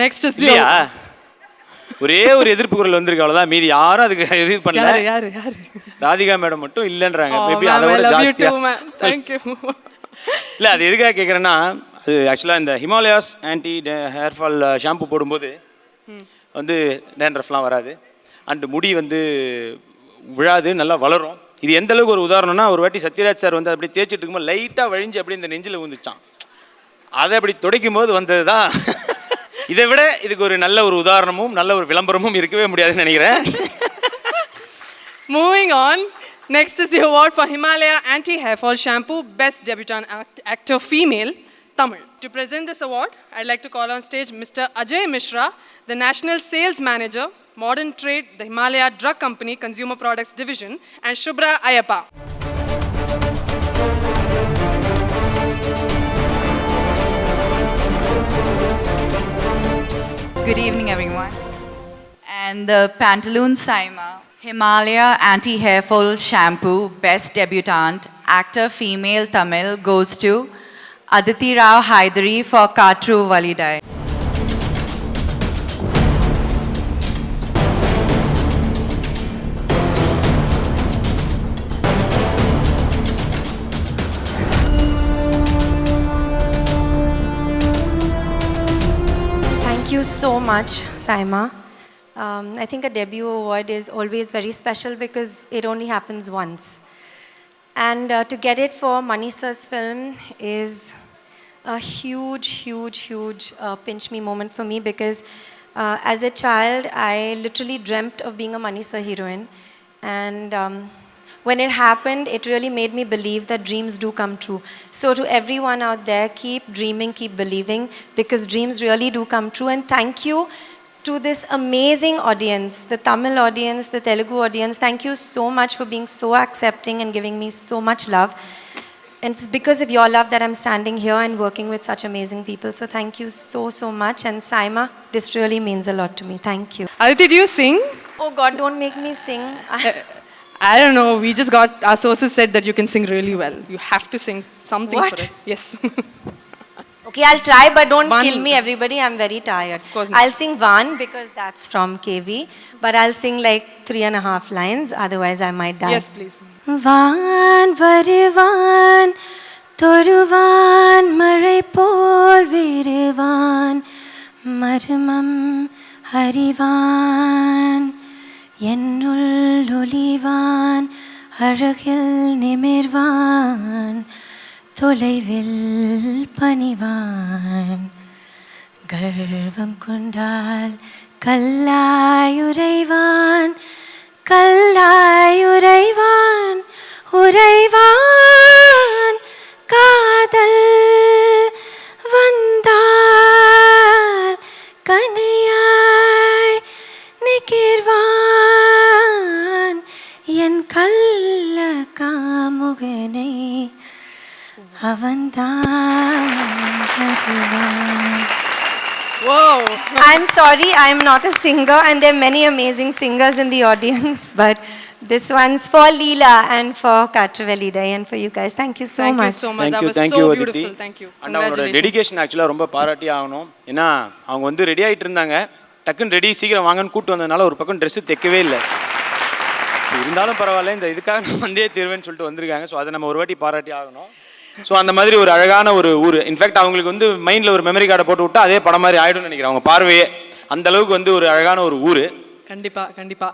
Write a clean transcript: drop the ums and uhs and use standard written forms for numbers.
Next இல்லையா? ஒரே ஒரு எதிர்ப்பு குரல் வந்திருக்கு, அவ்வளவுதான். மீதி யாரும் அதுக்கு எதிர்ப்பு பண்ணல. யாரு ராதிகா மேடம் மட்டும் இல்லன்றாங்க. மேபி அதை விட ஜாஸ்தியா. Thank you. இல்லை, அது எதுக்காக கேட்குறேன்னா, அது ஆக்சுவலாக இந்த Himalayas anti hair fall shampoo போடும்போது வந்து டேண்ட்ரஃப்லாம் வராது, அண்டு முடி வந்து விழாது, நல்லா வளரும். இது எந்த அளவுக்கு ஒரு உதாரணம்னா, ஒரு வாட்டி சத்யராஜ் சார் வந்து அப்படி தேய்ச்சிட்டு இருக்கும்போது லைட்டாக வழிஞ்சு அப்படி இந்த நெஞ்சில் விழுந்துச்சான். அதை அப்படி துடைக்கும் போது வந்தது தான். இதை விட இதுக்கு ஒரு நல்ல ஒரு உதாரணமும் நல்ல ஒரு விளம்பரமும் இருக்கவே முடியாதுன்னு நினைக்கிறேன். Moving on, next is the award for Himalaya Anti-Hair Fall Shampoo Best Debutant Actor Female, Tamil. To present this award, I'd like to call on stage Mr. Ajay Mishra, the National Sales Manager, Modern Trade, the Himalaya Drug Company Consumer Products Division, and Shubhra Ayappa. Good evening, everyone. And the Pantaloon Saima Himalaya Anti-Hair Fall Shampoo Best Debutant Actor Female Tamil goes to Aditi Rao Haidari for Katru Validai. Thank you so much, Saima. I think a debut award is always very special because it only happens once. And to get it for Mani Sir's film is a huge pinch me moment for me because as a child, I literally dreamt of being a Mani Sir heroine. And when it happened, it really made me believe that dreams do come true. So to everyone out there, keep dreaming, keep believing, because dreams really do come true. And thank you to this amazing audience, the Tamil audience, the Telugu audience. Thank you so much for being so accepting and giving me so much love. And it's because of your love that I'm standing here and working with such amazing people. So thank you so much. And Saima, this really means a lot to me. Thank you. Aditi, do you sing? Oh God, don't make me sing. I don't know. We just got, our sources said that you can sing really well. You have to sing something What? for us. Yes. Okay, I'll try, but don't One. kill me, everybody. I'm very tired. Of course not. I'll sing one because that's from KV, but I'll sing like 3.5 lines. Otherwise, I might die. Yes, please. வான் வருவான் தொடுவான் மழை போல் விருவான் மர்மம் அறிவான் என்னுள் ஒளிவான் அழகில் நிமிர்வான் தொலைவில் பணிவான் கர்வம் கொண்டால் கல்லாயுரைவான் கல்லாயுரைவான் உரைவான் காதல் வந்தால் கனியாய் நிற்கிர்வான் என் கள்ள காமுகனை அவன்தான் வருவான். Whoa. I'm sorry, I'm not a singer, and there are many amazing singers in the audience, but this one's for Leela and for Katravelli Day and for you guys. Thank you so Thank much. you so much. That was thank so you, beautiful. Aditi. Thank you. And அவங்களோட Congratulations. Dedication ஆக்சுவலாக ரொம்ப பாராட்டி ஆகணும். ஏன்னா அவங்க வந்து ready ஆகிட்டு இருந்தாங்க, டக்குன்னு ரெடி சீக்கிரம் வாங்கன்னு கூப்பிட்டு வந்ததுனால ஒரு பக்கம் ட்ரெஸ்ஸு தைக்கவே இல்லை. இருந்தாலும் பரவாயில்ல, இந்த இதுக்காக நான் வந்தே தீர்வேன்னு சொல்லிட்டு வந்திருக்காங்க. ஸோ அதை நம்ம ஒரு வாட்டி பாராட்டி ஆகணும். ஸோ அந்த மாதிரி ஒரு அழகான ஒரு ஊர். இன்ஃபேக்ட் அவங்களுக்கு வந்து மைண்டில் ஒரு மெமரி கார்டை போட்டு விட்டா அதே படம் மாதிரி ஆகிடும்னு நினைக்கிறேன். அவங்க பார்வையே அந்த அளவுக்கு வந்து ஒரு அழகான ஒரு ஊர். கண்டிப்பா